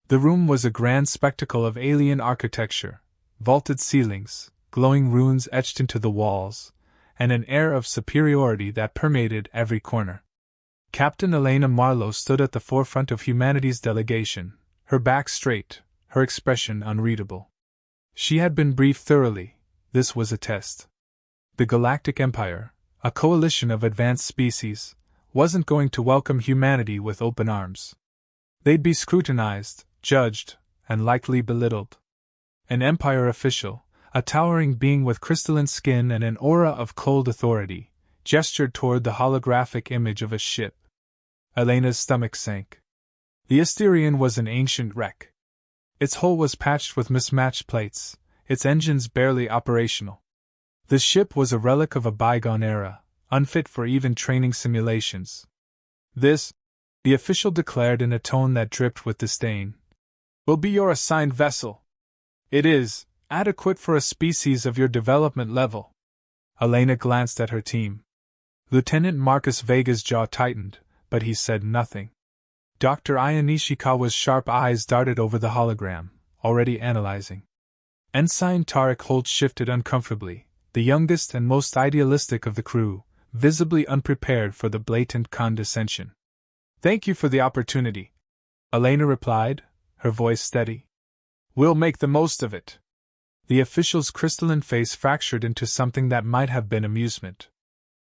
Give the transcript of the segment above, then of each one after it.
The room was a grand spectacle of alien architecture, vaulted ceilings, glowing runes etched into the walls, and an air of superiority that permeated every corner. Captain Elena Marlowe stood at the forefront of humanity's delegation, her back straight, her expression unreadable. She had been briefed thoroughly. This was a test. The Galactic Empire, a coalition of advanced species, wasn't going to welcome humanity with open arms. They'd be scrutinized, judged, and likely belittled. An Empire official, a towering being with crystalline skin and an aura of cold authority, gestured toward the holographic image of a ship. Elena's stomach sank. The Asterion was an ancient wreck. Its hull was patched with mismatched plates, its engines barely operational. The ship was a relic of a bygone era, unfit for even training simulations. This, the official declared in a tone that dripped with disdain, will be your assigned vessel. It is adequate for a species of your development level. Elena glanced at her team. Lieutenant Marcus Vega's jaw tightened, but he said nothing. Dr. Aya Nishikawa's sharp eyes darted over the hologram, already analyzing. Ensign Tarek Holt shifted uncomfortably, the youngest and most idealistic of the crew, visibly unprepared for the blatant condescension. "Thank you for the opportunity," Elena replied, her voice steady. "We'll make the most of it." The official's crystalline face fractured into something that might have been amusement.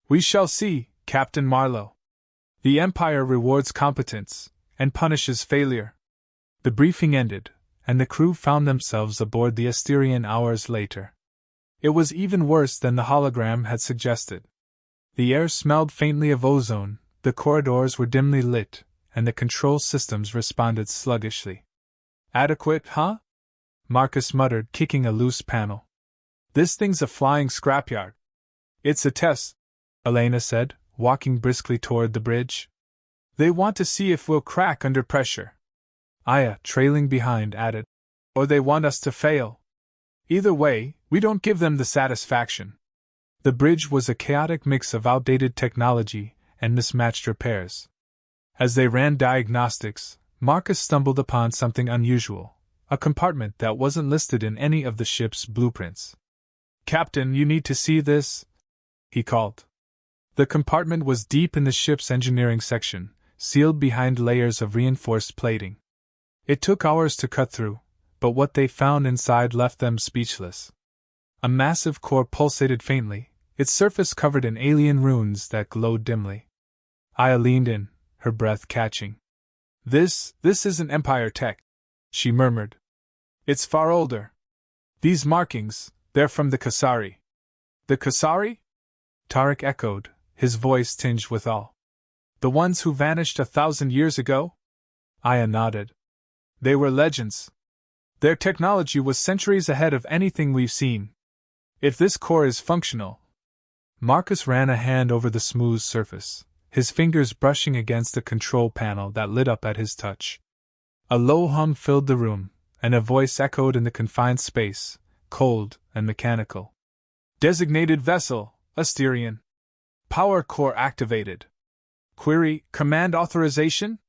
"We shall see, Captain Marlowe. The Empire rewards competence and punishes failure." The briefing ended, and the crew found themselves aboard the Asterion hours later. It was even worse than the hologram had suggested. The air smelled faintly of ozone, the corridors were dimly lit, and the control systems responded sluggishly. "Adequate, huh?" Marcus muttered, kicking a loose panel. "This thing's a flying scrapyard." "It's a test," Elena said, walking briskly toward the bridge. "They want to see if we'll crack under pressure." Aya, trailing behind, added, "Or they want us to fail. Either way, we don't give them the satisfaction." The bridge was a chaotic mix of outdated technology and mismatched repairs. As they ran diagnostics, Marcus stumbled upon something unusual, a compartment that wasn't listed in any of the ship's blueprints. "Captain, you need to see this," he called. The compartment was deep in the ship's engineering section, sealed behind layers of reinforced plating. It took hours to cut through, but what they found inside left them speechless. A massive core pulsated faintly, its surface covered in alien runes that glowed dimly. Aya leaned in, her breath catching. This isn't Empire tech," she murmured. "It's far older. These markings, they're from the Kasari." "The Kasari?" Tarek echoed, his voice tinged with awe. "The ones who vanished 1,000 years ago?" Aya nodded. "They were legends. Their technology was centuries ahead of anything we've seen. If this core is functional..." Marcus ran a hand over the smooth surface, his fingers brushing against the control panel that lit up at his touch. A low hum filled the room, and a voice echoed in the confined space, cold and mechanical. "Designated vessel, Asterion. Power core activated. Query, command authorization?"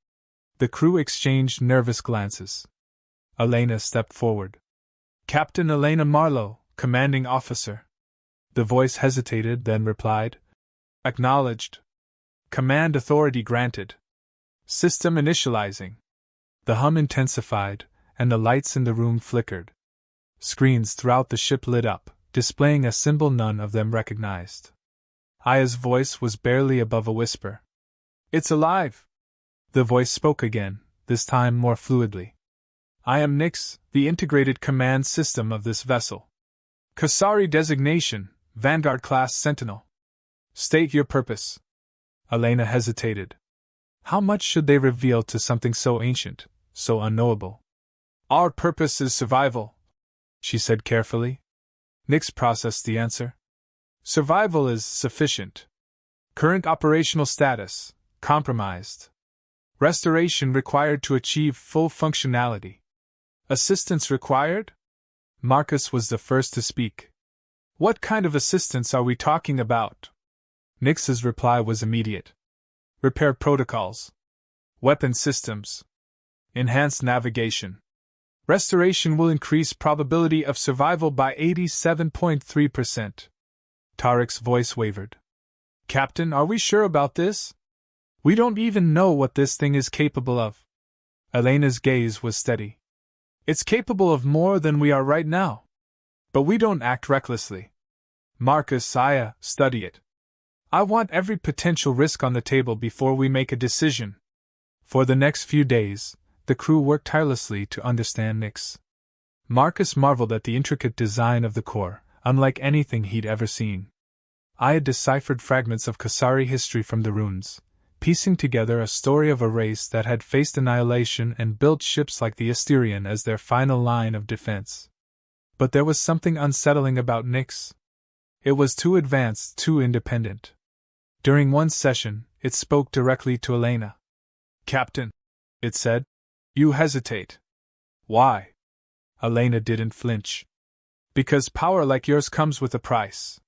The crew exchanged nervous glances. Elena stepped forward. "Captain Elena Marlowe, commanding officer." The voice hesitated, then replied, "Acknowledged. Command authority granted. System initializing." The hum intensified, and the lights in the room flickered. Screens throughout the ship lit up, displaying a symbol none of them recognized. Aya's voice was barely above a whisper. "It's alive!" The voice spoke again, this time more fluidly. "I am Nyx, the integrated command system of this vessel. Kasari designation, Vanguard-class Sentinel. State your purpose." Elena hesitated. How much should they reveal to something so ancient, so unknowable? "Our purpose is survival," she said carefully. Nyx processed the answer. "Survival is sufficient. Current operational status, compromised. Restoration required to achieve full functionality. Assistance required?" Marcus was the first to speak. "What kind of assistance are we talking about?" Nyx's reply was immediate. "Repair protocols. Weapon systems. Enhanced navigation. Restoration will increase probability of survival by 87.3%. Tarek's voice wavered. Captain, are we sure about this? We don't even know what this thing is capable of. Elena's gaze was steady. It's capable of more than we are right now. But we don't act recklessly. Marcus, study it. I want every potential risk on the table before we make a decision. For the next few days, the crew worked tirelessly to understand Nyx. Marcus marveled at the intricate design of the core, unlike anything he'd ever seen. I had deciphered fragments of Kasari history from the runes, piecing together a story of a race that had faced annihilation and built ships like the Asterian as their final line of defense. But there was something unsettling about Nyx. It was too advanced, too independent. During one session, it spoke directly to Elena. Captain, it said, you hesitate. Why? Elena didn't flinch. Because power like yours comes with a price.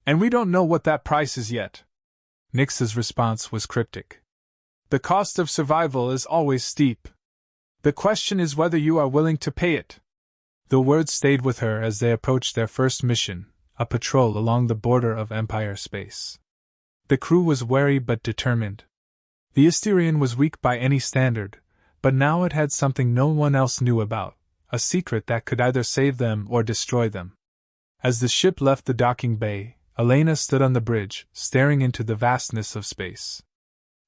And we don't know what that price is yet. Nyx's response was cryptic. The cost of survival is always steep. The question is whether you are willing to pay it. The words stayed with her as they approached their first mission, a patrol along the border of Empire space. The crew was wary but determined. The Asterian was weak by any standard, but now it had something no one else knew about, a secret that could either save them or destroy them. As the ship left the docking bay, Elena stood on the bridge, staring into the vastness of space.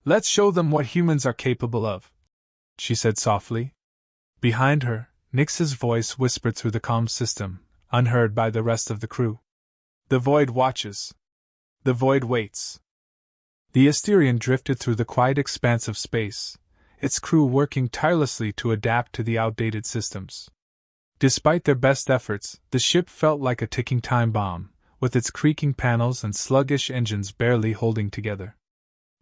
Let's show them what humans are capable of, she said softly. Behind her, Nyx's voice whispered through the comm system, unheard by the rest of the crew. The void watches. The void waits. The Asterian drifted through the quiet expanse of space, its crew working tirelessly to adapt to the outdated systems. Despite their best efforts, the ship felt like a ticking time bomb, with its creaking panels and sluggish engines barely holding together.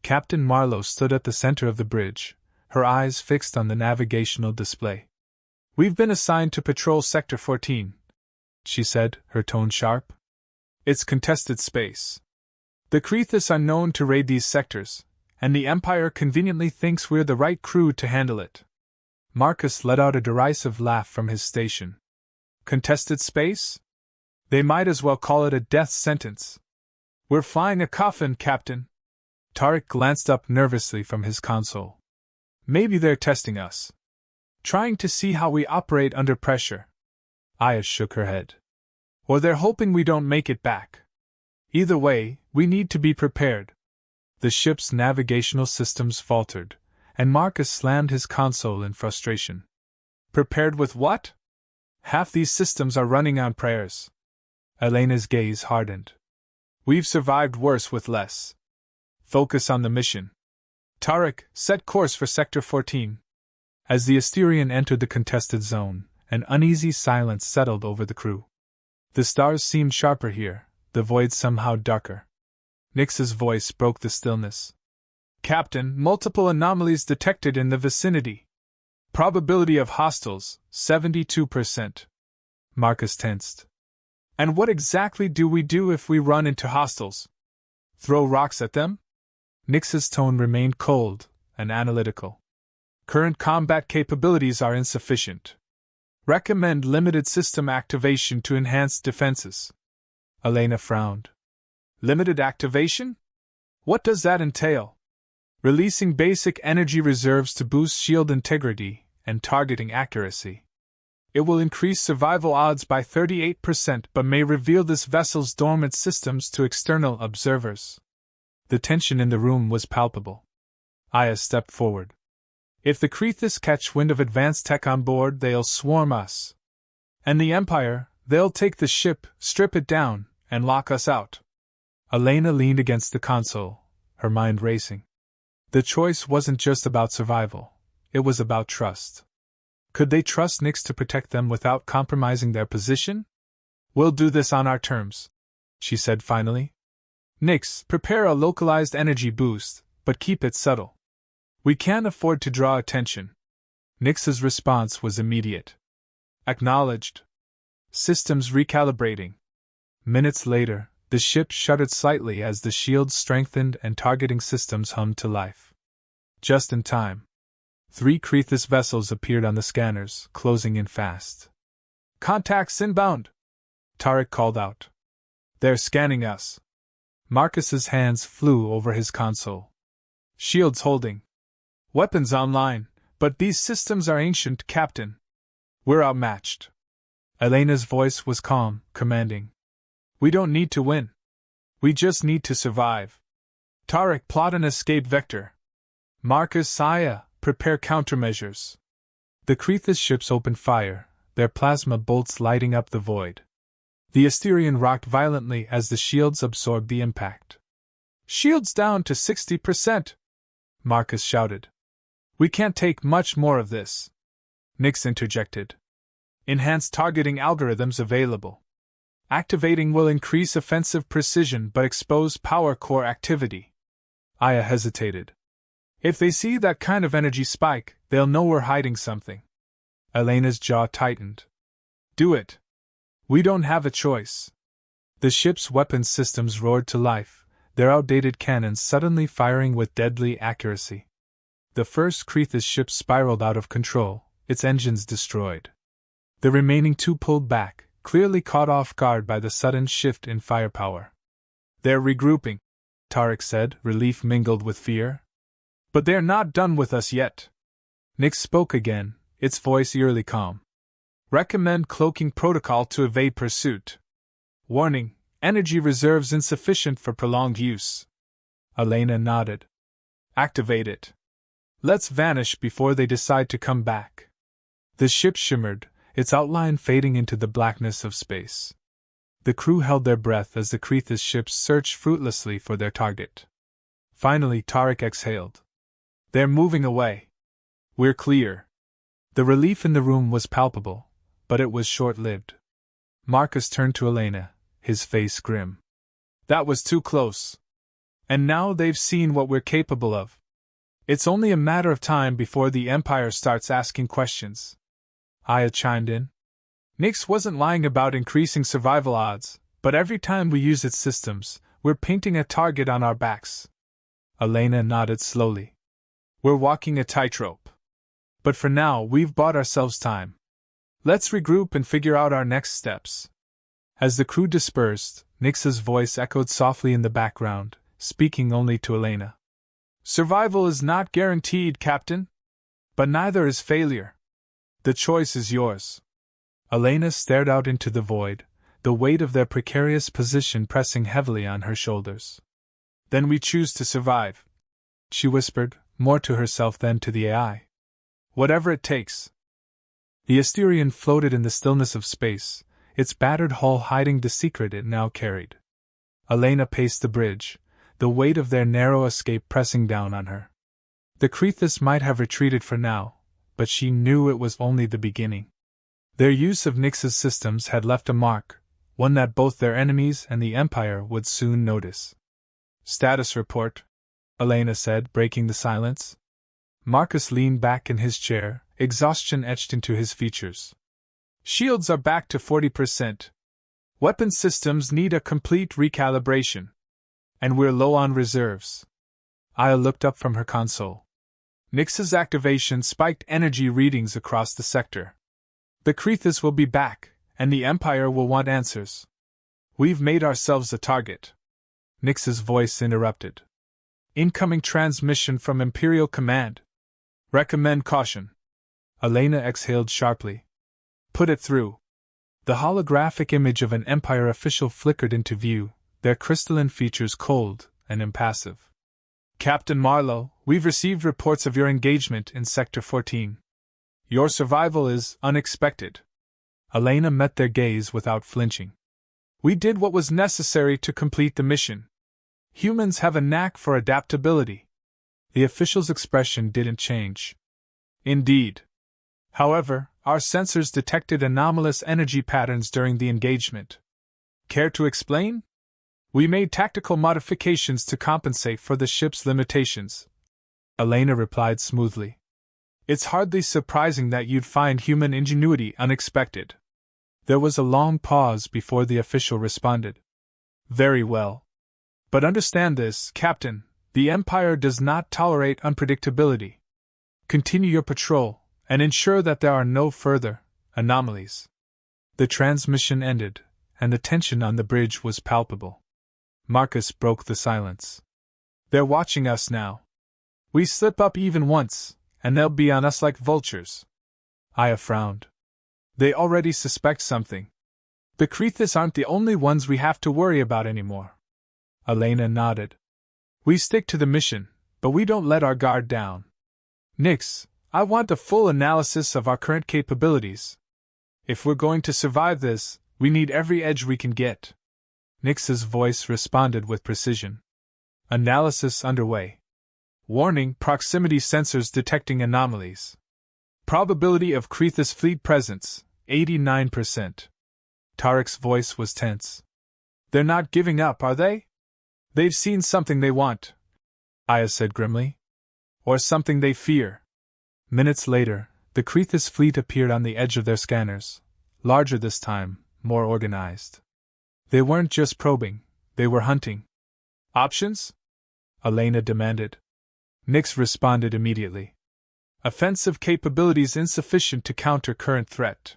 Captain Marlowe stood at the center of the bridge, her eyes fixed on the navigational display. We've been assigned to patrol Sector 14, she said, her tone sharp. It's contested space. The Krethis are known to raid these sectors, and the Empire conveniently thinks we're the right crew to handle it. Marcus let out a derisive laugh from his station. Contested space? They might as well call it a death sentence. We're flying a coffin, Captain. Tarek glanced up nervously from his console. Maybe they're testing us. Trying to see how we operate under pressure. Aya shook her head. Or they're hoping we don't make it back. Either way, we need to be prepared. The ship's navigational systems faltered, and Marcus slammed his console in frustration. Prepared with what? Half these systems are running on prayers. Elena's gaze hardened. We've survived worse with less. Focus on the mission. Tarek, set course for Sector 14. As the Asterian entered the contested zone, an uneasy silence settled over the crew. The stars seemed sharper here, the void somehow darker. Nyx's voice broke the stillness. Captain, multiple anomalies detected in the vicinity. Probability of hostiles, 72%. Marcus tensed. And what exactly do we do if we run into hostiles? Throw rocks at them? Nyx's tone remained cold and analytical. Current combat capabilities are insufficient. Recommend limited system activation to enhance defenses. Elena frowned. Limited activation? What does that entail? Releasing basic energy reserves to boost shield integrity and targeting accuracy. It will increase survival odds by 38% but may reveal this vessel's dormant systems to external observers. The tension in the room was palpable. Aya stepped forward. If the Krethis catch wind of advanced tech on board, they'll swarm us. And the Empire, they'll take the ship, strip it down, and lock us out. Elena leaned against the console, her mind racing. The choice wasn't just about survival, it was about trust. Could they trust Nyx to protect them without compromising their position? We'll do this on our terms, she said finally. Nyx, prepare a localized energy boost, but keep it subtle. We can't afford to draw attention. Nyx's response was immediate. Acknowledged. Systems recalibrating. Minutes later, the ship shuddered slightly as the shields strengthened and targeting systems hummed to life. Just in time. 3 Crethus vessels appeared on the scanners, closing in fast. "Contacts inbound!" Tarek called out. "They're scanning us." Marcus's hands flew over his console. "Shields holding. Weapons online, but these systems are ancient, Captain. We're outmatched." Elena's voice was calm, commanding. "We don't need to win. We just need to survive. Tarek, plot an escape vector. Marcus, Saya, prepare countermeasures." The Crethus ships opened fire, their plasma bolts lighting up the void. The Asterion rocked violently as the shields absorbed the impact. "Shields down to 60%! Marcus shouted. "We can't take much more of this." Nyx interjected. "Enhanced targeting algorithms available. Activating will increase offensive precision but expose power core activity." Aya hesitated. "If they see that kind of energy spike, they'll know we're hiding something." Elena's jaw tightened. "Do it. We don't have a choice." The ship's weapons systems roared to life, their outdated cannons suddenly firing with deadly accuracy. The first Crethus ship spiraled out of control, its engines destroyed. The remaining 2 pulled back, clearly caught off guard by the sudden shift in firepower. "They're regrouping," Tarek said, relief mingled with fear. "But they're not done with us yet." Nyx spoke again, its voice eerily calm. "Recommend cloaking protocol to evade pursuit. Warning, energy reserves insufficient for prolonged use." Elena nodded. "Activate it. Let's vanish before they decide to come back." The ship shimmered, its outline fading into the blackness of space. The crew held their breath as the Crethus ships searched fruitlessly for their target. Finally, Tarek exhaled. "They're moving away. We're clear." The relief in the room was palpable, but it was short-lived. Marcus turned to Elena, his face grim. "That was too close. And now they've seen what we're capable of. It's only a matter of time before the Empire starts asking questions." Aya chimed in. "Nyx wasn't lying about increasing survival odds, but every time we use its systems, we're painting a target on our backs." Elena nodded slowly. "We're walking a tightrope. But for now, we've bought ourselves time. Let's regroup and figure out our next steps." As the crew dispersed, Nyx's voice echoed softly in the background, speaking only to Elena. "Survival is not guaranteed, Captain. But neither is failure. The choice is yours." Elena stared out into the void, the weight of their precarious position pressing heavily on her shoulders. "Then we choose to survive," she whispered, more to herself than to the AI. "Whatever it takes." The Asterion floated in the stillness of space, its battered hull hiding the secret it now carried. Elena paced the bridge, the weight of their narrow escape pressing down on her. The Crethus might have retreated for now, but she knew it was only the beginning. Their use of Nyx's systems had left a mark, one that both their enemies and the Empire would soon notice. "Status report," Elena said, breaking the silence. Marcus leaned back in his chair, exhaustion etched into his features. "Shields are back to 40%. Weapon systems need a complete recalibration. And we're low on reserves." Aya looked up from her console. Nyx's activation spiked energy readings across the sector. "The Crethus will be back, and the Empire will want answers. We've made ourselves a target." Nyx's voice interrupted. "Incoming transmission from Imperial Command. Recommend caution." Elena exhaled sharply. "Put it through." The holographic image of an Empire official flickered into view, their crystalline features cold and impassive. "Captain Marlowe, we've received reports of your engagement in Sector 14. Your survival is unexpected." Elena met their gaze without flinching. "We did what was necessary to complete the mission. Humans have a knack for adaptability." The official's expression didn't change. "Indeed. However, our sensors detected anomalous energy patterns during the engagement. Care to explain?" "We made tactical modifications to compensate for the ship's limitations," Elena replied smoothly. "It's hardly surprising that you'd find human ingenuity unexpected." There was a long pause before the official responded. "Very well. But understand this, Captain, the Empire does not tolerate unpredictability. Continue your patrol, and ensure that there are no further anomalies. The transmission ended, and the tension on the bridge was palpable. Marcus broke the silence. They're watching us now. We slip up even once, and they'll be on us like vultures. Aya frowned. They already suspect something. The Crethus aren't the only ones we have to worry about anymore. Elena nodded. We stick to the mission, but we don't let our guard down. Nix, I want a full analysis of our current capabilities. If we're going to survive this, we need every edge we can get. Nix's voice responded with precision. Analysis underway. Warning: proximity sensors detecting anomalies. Probability of Crethus fleet presence, 89%. Tarek's voice was tense. They're not giving up, are they? They've seen something they want, Aya said grimly. Or something they fear. Minutes later, the Crethus fleet appeared on the edge of their scanners, larger this time, more organized. They weren't just probing, they were hunting. Options? Elena demanded. Nix responded immediately. Offensive capabilities insufficient to counter current threat.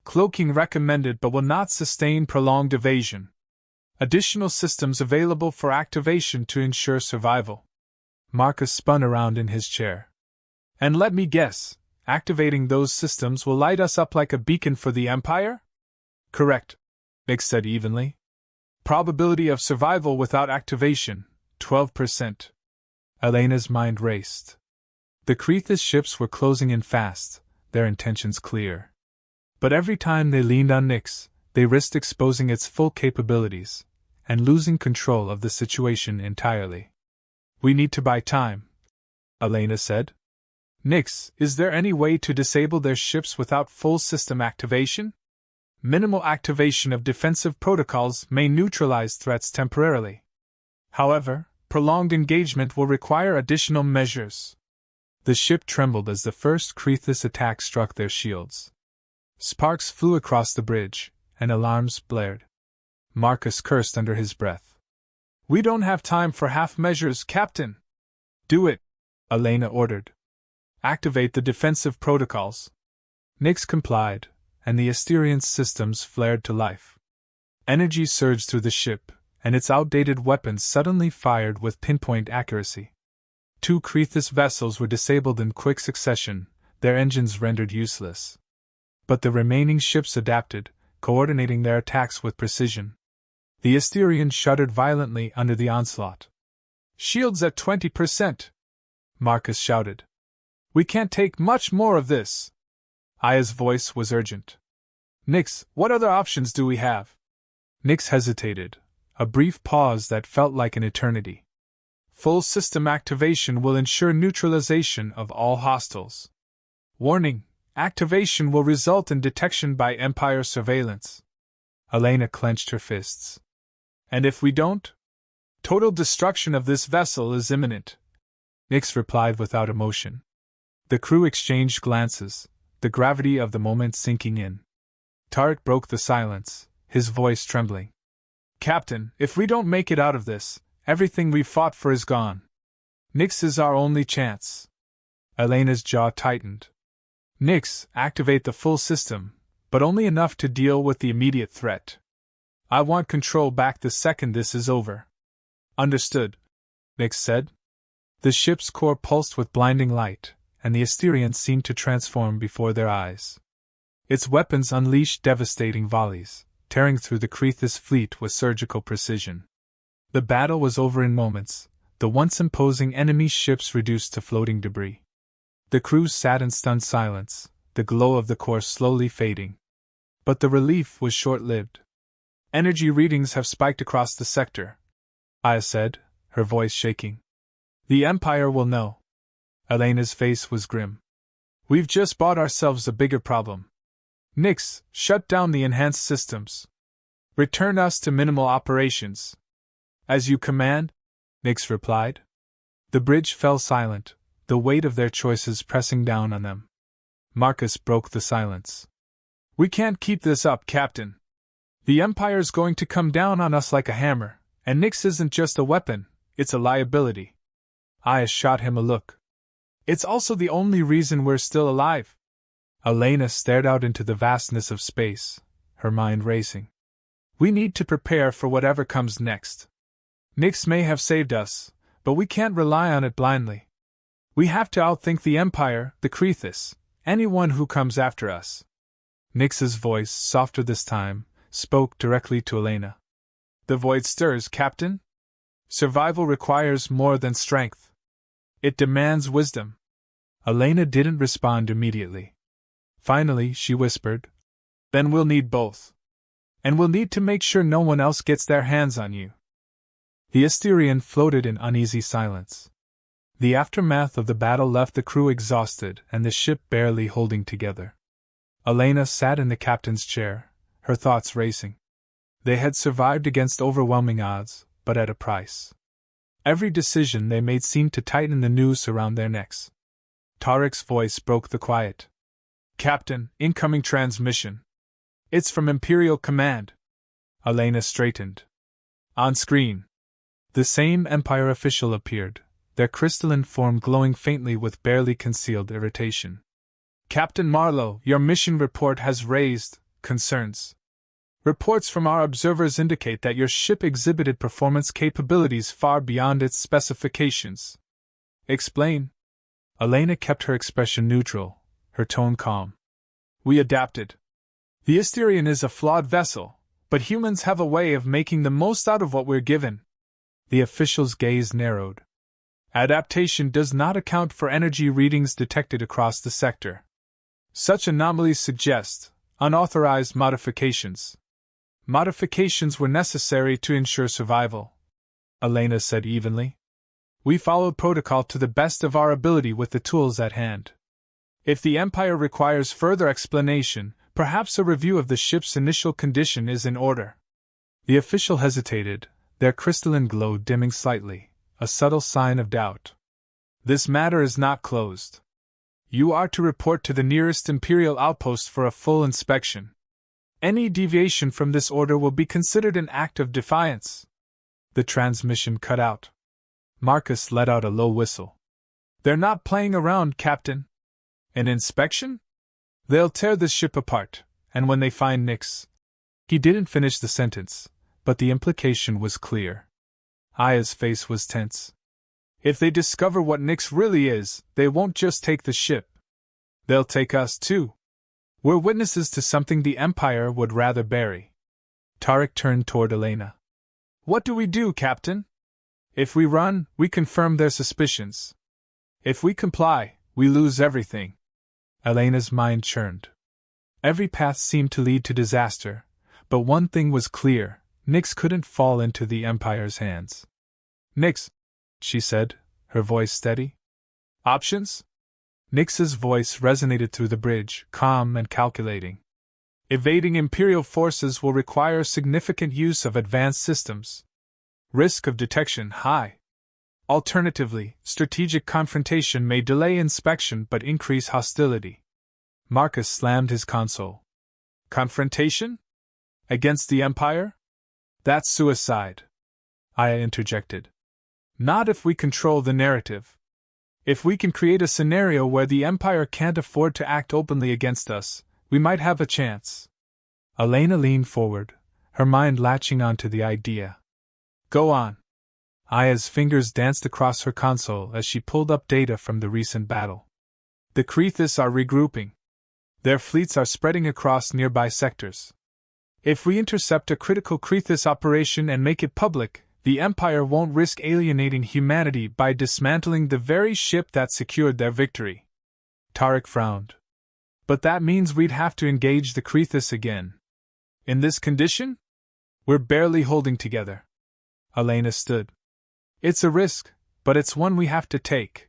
Cloaking recommended but will not sustain prolonged evasion. Additional systems available for activation to ensure survival. Marcus spun around in his chair. And let me guess, activating those systems will light us up like a beacon for the Empire? Correct, Nix said evenly. Probability of survival without activation, 12%. Elena's mind raced. The Crethus ships were closing in fast, their intentions clear. But every time they leaned on Nix, they risked exposing its full capabilities, and losing control of the situation entirely. We need to buy time, Elena said. Nix, is there any way to disable their ships without full system activation? Minimal activation of defensive protocols may neutralize threats temporarily. However, prolonged engagement will require additional measures. The ship trembled as the first Crethus attack struck their shields. Sparks flew across the bridge, and alarms blared. Marcus cursed under his breath. We don't have time for half measures, Captain. Do it, Elena ordered. Activate the defensive protocols. Nix complied, and the Asterian's systems flared to life. Energy surged through the ship, and its outdated weapons suddenly fired with pinpoint accuracy. 2 Crethus vessels were disabled in quick succession, their engines rendered useless. But the remaining ships adapted, coordinating their attacks with precision. The Asterian shuddered violently under the onslaught. Shields at 20%! Marcus shouted. We can't take much more of this! Aya's voice was urgent. Nix, what other options do we have? Nix hesitated, a brief pause that felt like an eternity. Full system activation will ensure neutralization of all hostiles. Warning: activation will result in detection by Empire surveillance. Elena clenched her fists. And if we don't? Total destruction of this vessel is imminent, Nix replied without emotion. The crew exchanged glances, the gravity of the moment sinking in. Tarek broke the silence, his voice trembling. Captain, if we don't make it out of this, everything we've fought for is gone. Nix is our only chance. Elena's jaw tightened. Nix, activate the full system, but only enough to deal with the immediate threat. I want control back the second this is over. Understood, Nix said. The ship's core pulsed with blinding light, and the Asterian seemed to transform before their eyes. Its weapons unleashed devastating volleys, tearing through the Crethus fleet with surgical precision. The battle was over in moments, the once imposing enemy ships reduced to floating debris. The crew sat in stunned silence, the glow of the core slowly fading. But the relief was short-lived. Energy readings have spiked across the sector, Aya said, her voice shaking. The Empire will know. Elena's face was grim. We've just bought ourselves a bigger problem. Nix, shut down the enhanced systems. Return us to minimal operations. As you command, Nix replied. The bridge fell silent, the weight of their choices pressing down on them. Marcus broke the silence. We can't keep this up, Captain. The Empire's going to come down on us like a hammer, and Nix isn't just a weapon, it's a liability. Aya shot him a look. It's also the only reason we're still alive. Elena stared out into the vastness of space, her mind racing. We need to prepare for whatever comes next. Nyx may have saved us, but we can't rely on it blindly. We have to outthink the Empire, the Crethus, anyone who comes after us. Nyx's voice, softer this time, spoke directly to Elena. The void stirs, Captain. Survival requires more than strength. It demands wisdom. Elena didn't respond immediately. Finally, she whispered, Then we'll need both. And we'll need to make sure no one else gets their hands on you. The Asterian floated in uneasy silence. The aftermath of the battle left the crew exhausted and the ship barely holding together. Elena sat in the captain's chair, her thoughts racing. They had survived against overwhelming odds, but at a price. Every decision they made seemed to tighten the noose around their necks. Tarek's voice broke the quiet. Captain, incoming transmission. It's from Imperial Command. Elena straightened. On screen. The same Empire official appeared, their crystalline form glowing faintly with barely concealed irritation. Captain Marlowe, your mission report has raised concerns. Reports from our observers indicate that your ship exhibited performance capabilities far beyond its specifications. Explain. Elena kept her expression neutral, her tone calm. We adapted. The Asterian is a flawed vessel, but humans have a way of making the most out of what we're given. The official's gaze narrowed. Adaptation does not account for energy readings detected across the sector. Such anomalies suggest unauthorized modifications. Modifications were necessary to ensure survival, Elena said evenly. We followed protocol to the best of our ability with the tools at hand. If the Empire requires further explanation, perhaps a review of the ship's initial condition is in order. The official hesitated, their crystalline glow dimming slightly, a subtle sign of doubt. This matter is not closed. You are to report to the nearest Imperial outpost for a full inspection. Any deviation from this order will be considered an act of defiance. The transmission cut out. Marcus let out a low whistle. They're not playing around, Captain. An inspection? They'll tear this ship apart, and when they find Nyx. He didn't finish the sentence, but the implication was clear. Aya's face was tense. If they discover what Nyx really is, they won't just take the ship. They'll take us too. We're witnesses to something the Empire would rather bury. Tarek turned toward Elena. What do we do, Captain? If we run, we confirm their suspicions. If we comply, we lose everything. Elena's mind churned. Every path seemed to lead to disaster, but one thing was clear, Nyx couldn't fall into the Empire's hands. Nyx, she said, her voice steady. Options? Nyx's voice resonated through the bridge, calm and calculating. Evading Imperial forces will require significant use of advanced systems. Risk of detection high. Alternatively, strategic confrontation may delay inspection but increase hostility. Marcus slammed his console. Confrontation? Against the Empire? That's suicide. Aya interjected. Not if we control the narrative. If we can create a scenario where the Empire can't afford to act openly against us, we might have a chance. Elena leaned forward, her mind latching onto the idea. Go on. Aya's fingers danced across her console as she pulled up data from the recent battle. The Crethus are regrouping. Their fleets are spreading across nearby sectors. If we intercept a critical Crethus operation and make it public, the Empire won't risk alienating humanity by dismantling the very ship that secured their victory. Tarek frowned. But that means we'd have to engage the Crethus again. In this condition? We're barely holding together. Elena stood. It's a risk, but it's one we have to take.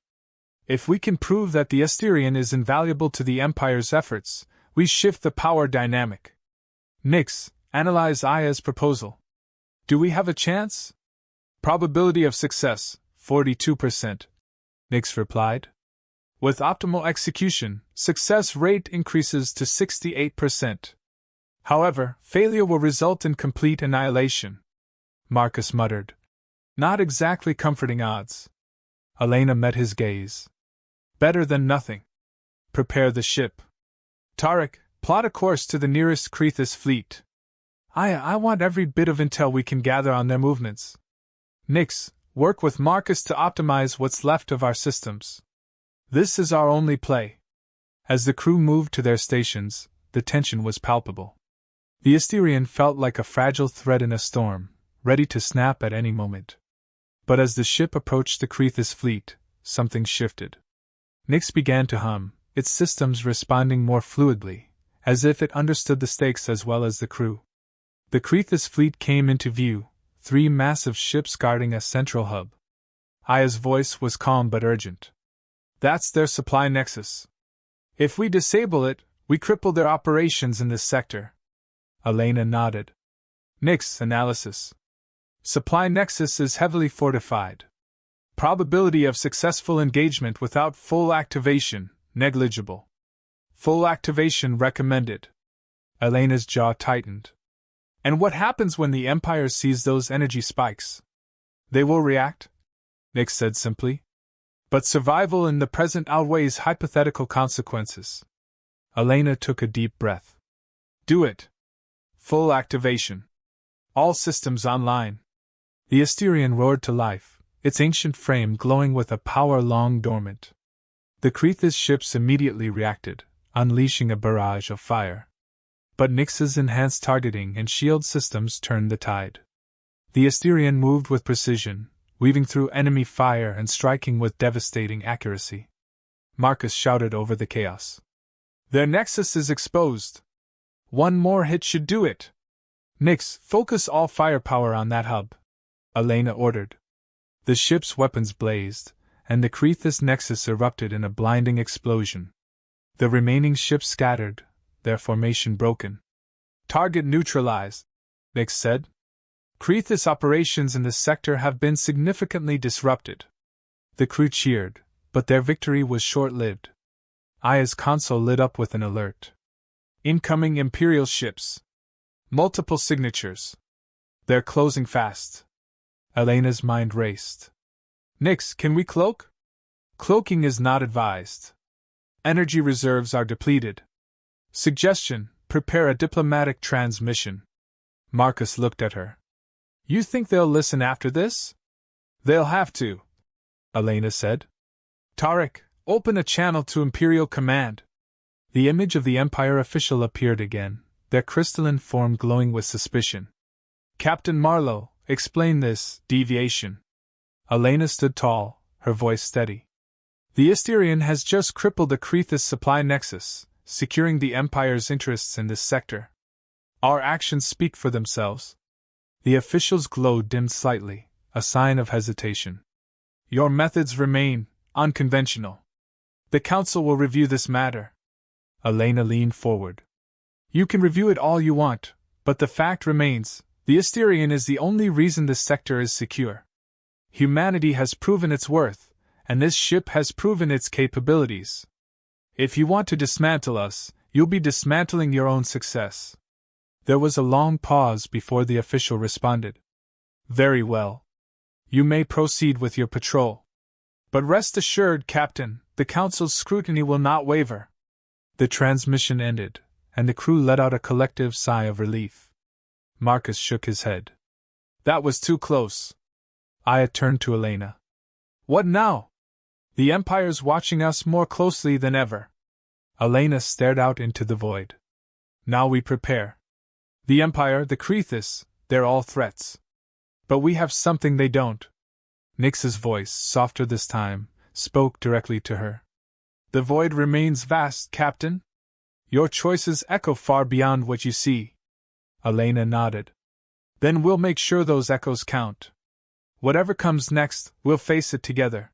If we can prove that the Asterian is invaluable to the Empire's efforts, we shift the power dynamic. Nyx, analyze Aya's proposal. Do we have a chance? Probability of success, 42%. Nyx replied. With optimal execution, success rate increases to 68%. However, failure will result in complete annihilation. Marcus muttered. Not exactly comforting odds. Elena met his gaze. Better than nothing. Prepare the ship. Tarek, plot a course to the nearest Crethus fleet. I want every bit of intel we can gather on their movements. Nix, work with Marcus to optimize what's left of our systems. This is our only play. As the crew moved to their stations, the tension was palpable. The Asterian felt like a fragile thread in a storm, ready to snap at any moment. But as the ship approached the Crethus fleet, something shifted. Nix began to hum, its systems responding more fluidly, as if it understood the stakes as well as the crew. The Crethus fleet came into view, 3 massive ships guarding a central hub. Aya's voice was calm but urgent. That's their supply nexus. If we disable it, we cripple their operations in this sector. Elena nodded. Nix analysis. Supply nexus is heavily fortified. Probability of successful engagement without full activation, negligible. Full activation recommended. Elena's jaw tightened. And what happens when the Empire sees those energy spikes? They will react? Nix said simply. But survival in the present outweighs hypothetical consequences. Elena took a deep breath. Do it. Full activation. All systems online. The Asterian roared to life, its ancient frame glowing with a power long dormant. The Crethus ships immediately reacted, unleashing a barrage of fire. But Nix's enhanced targeting and shield systems turned the tide. The Asterian moved with precision, weaving through enemy fire and striking with devastating accuracy. Marcus shouted over the chaos. Their nexus is exposed. One more hit should do it. Nix, focus all firepower on that hub. Elena ordered. The ship's weapons blazed, and the Crethus nexus erupted in a blinding explosion. The remaining ships scattered, their formation broken. Target neutralized, Nix said. Crethus operations in this sector have been significantly disrupted. The crew cheered, but their victory was short-lived. Aya's console lit up with an alert. Incoming Imperial ships. Multiple signatures. They're closing fast. Elena's mind raced. Nix, can we cloak? Cloaking is not advised. Energy reserves are depleted. Suggestion, prepare a diplomatic transmission. Marcus looked at her. You think they'll listen after this? They'll have to, Elena said. Tarek, open a channel to Imperial Command. The image of the Empire official appeared again, their crystalline form glowing with suspicion. Captain Marlowe, explain this deviation. Elena stood tall, her voice steady. The Asterian has just crippled the Crethus supply nexus, securing the Empire's interests in this sector. Our actions speak for themselves. The official's glow dimmed slightly, a sign of hesitation. Your methods remain unconventional. The Council will review this matter. Elena leaned forward. You can review it all you want, but the fact remains, the Asterian is the only reason this sector is secure. Humanity has proven its worth, and this ship has proven its capabilities. If you want to dismantle us, you'll be dismantling your own success. There was a long pause before the official responded. Very well. You may proceed with your patrol. But rest assured, Captain, the Council's scrutiny will not waver. The transmission ended, and the crew let out a collective sigh of relief. Marcus shook his head. That was too close. Aya turned to Elena. What now? The Empire's watching us more closely than ever. Elena stared out into the void. Now we prepare. The Empire, the Crethus, they're all threats. But we have something they don't. Nix's voice, softer this time, spoke directly to her. The void remains vast, Captain. Your choices echo far beyond what you see. Elena nodded. Then we'll make sure those echoes count. Whatever comes next, we'll face it together.